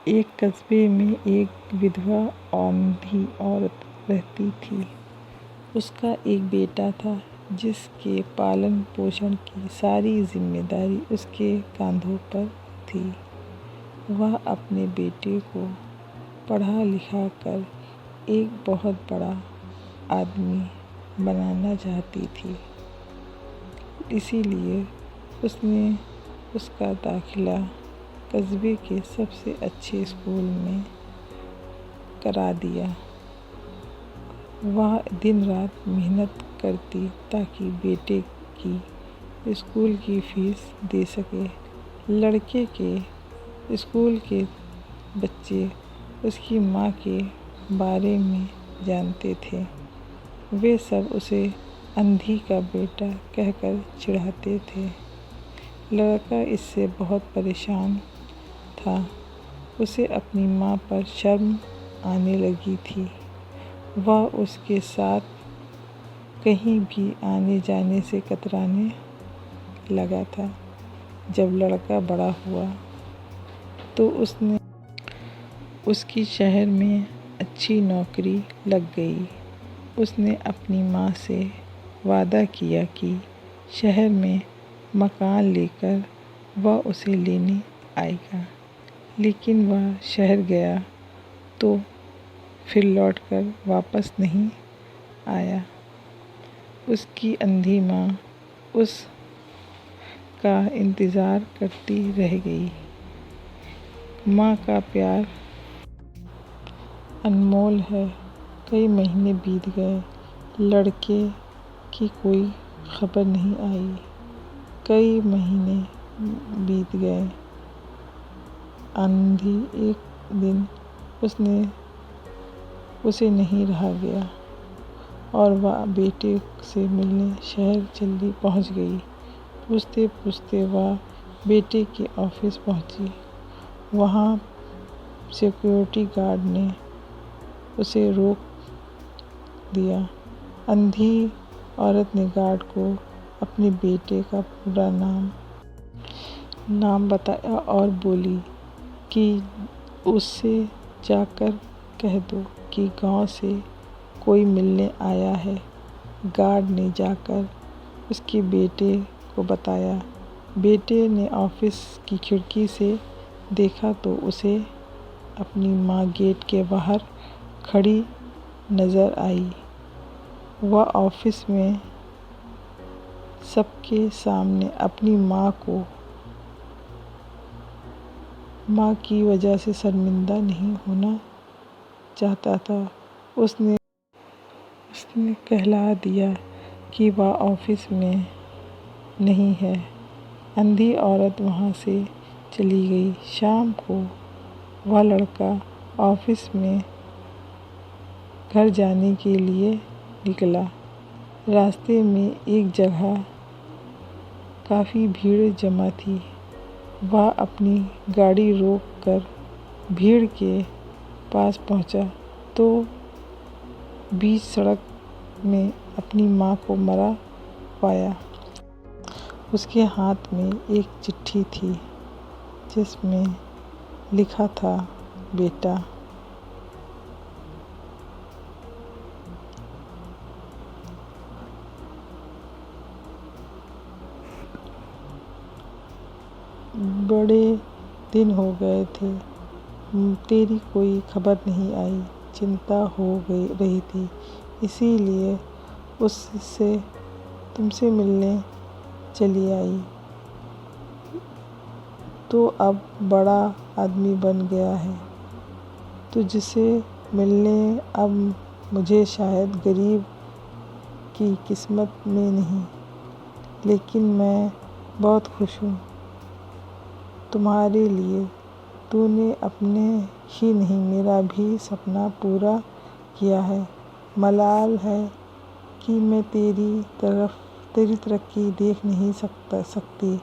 एक कस्बे में एक विधवा अंधी औरत रहती थी। उसका एक बेटा था जिसके पालन पोषण की सारी जिम्मेदारी उसके कंधों पर थी। वह अपने बेटे को पढ़ा लिखा कर एक बहुत बड़ा आदमी बनाना चाहती थी। इसीलिए उसने उसका दाखिला कस्बे के सबसे अच्छे स्कूल में करा दिया। वह दिन रात मेहनत करती ताकि बेटे की स्कूल की फीस दे सके। लड़के के स्कूल के बच्चे उसकी माँ के बारे में जानते थे। वे सब उसे अंधी का बेटा कहकर चिढ़ाते थे। लड़का इससे बहुत परेशान था। उसे अपनी माँ पर शर्म आने लगी थी। वह उसके साथ कहीं भी आने जाने से कतराने लगा था। जब लड़का बड़ा हुआ तो उसकी शहर में अच्छी नौकरी लग गई। उसने अपनी माँ से वादा किया कि शहर में मकान लेकर वह उसे लेने आएगा। लेकिन वह शहर गया तो फिर लौटकर वापस नहीं आया। उसकी अंधी माँ उसका इंतज़ार करती रह गई। माँ का प्यार अनमोल है। कई महीने बीत गए। लड़के की कोई खबर नहीं आई। कई महीने बीत गए। अंधी एक दिन उसे नहीं रहा गया और वह बेटे से मिलने शहर जल्दी पहुंच गई। पूछते पूछते वह बेटे के ऑफिस पहुंची। वहां सिक्योरिटी गार्ड ने उसे रोक दिया। अंधी औरत ने गार्ड को अपने बेटे का पूरा नाम बताया और बोली कि उससे जाकर कह दो कि गांव से कोई मिलने आया है। गार्ड ने जाकर उसके बेटे को बताया। बेटे ने ऑफिस की खिड़की से देखा तो उसे अपनी माँ गेट के बाहर खड़ी नज़र आई। वह ऑफिस में सबके सामने अपनी माँ की वजह से शर्मिंदा नहीं होना चाहता था। उसने कहला दिया कि वह ऑफिस में नहीं है। अंधी औरत वहाँ से चली गई। शाम को वह लड़का ऑफिस में घर जाने के लिए निकला। रास्ते में एक जगह काफ़ी भीड़ जमा थी। वह अपनी गाड़ी रोक कर भीड़ के पास पहुंचा तो बीच सड़क में अपनी माँ को मरा पाया। उसके हाथ में एक चिट्ठी थी जिसमें लिखा था, बेटा, बड़े दिन हो गए थे, तेरी कोई खबर नहीं आई। चिंता हो रही थी, इसीलिए तुमसे मिलने चली आई। तो अब बड़ा आदमी बन गया है। तुझसे मिलने अब मुझे शायद गरीब की किस्मत में नहीं, लेकिन मैं बहुत खुश हूँ तुम्हारे लिए। तूने अपने ही नहीं मेरा भी सपना पूरा किया है। मलाल है कि मैं तेरी तरक्की देख नहीं सकती।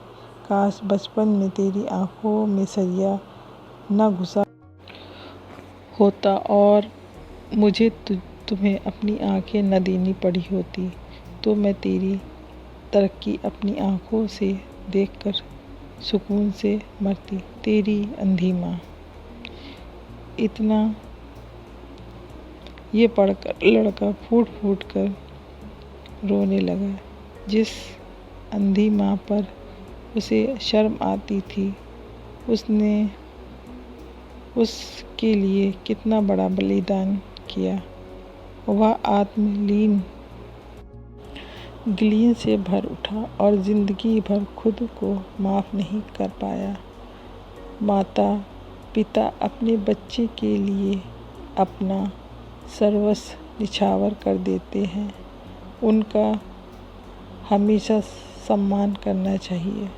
काश बचपन में तेरी आंखों में सरिया न घुसा होता और मुझे तुम्हें अपनी आंखें न देनी पड़ी होती, तो मैं तेरी तरक्की अपनी आंखों से देखकर सुकून से मरती। तेरी अंधी माँ। इतना ये पढ़कर लड़का फूट फूट कर रोने लगा। जिस अंधी माँ पर उसे शर्म आती थी, उसने उसके लिए कितना बड़ा बलिदान किया। वह आत्मलीन ग्लीन से भर उठा और जिंदगी भर खुद को माफ़ नहीं कर पाया। माता पिता अपने बच्चे के लिए अपना सर्वस्व निछावर कर देते हैं। उनका हमेशा सम्मान करना चाहिए।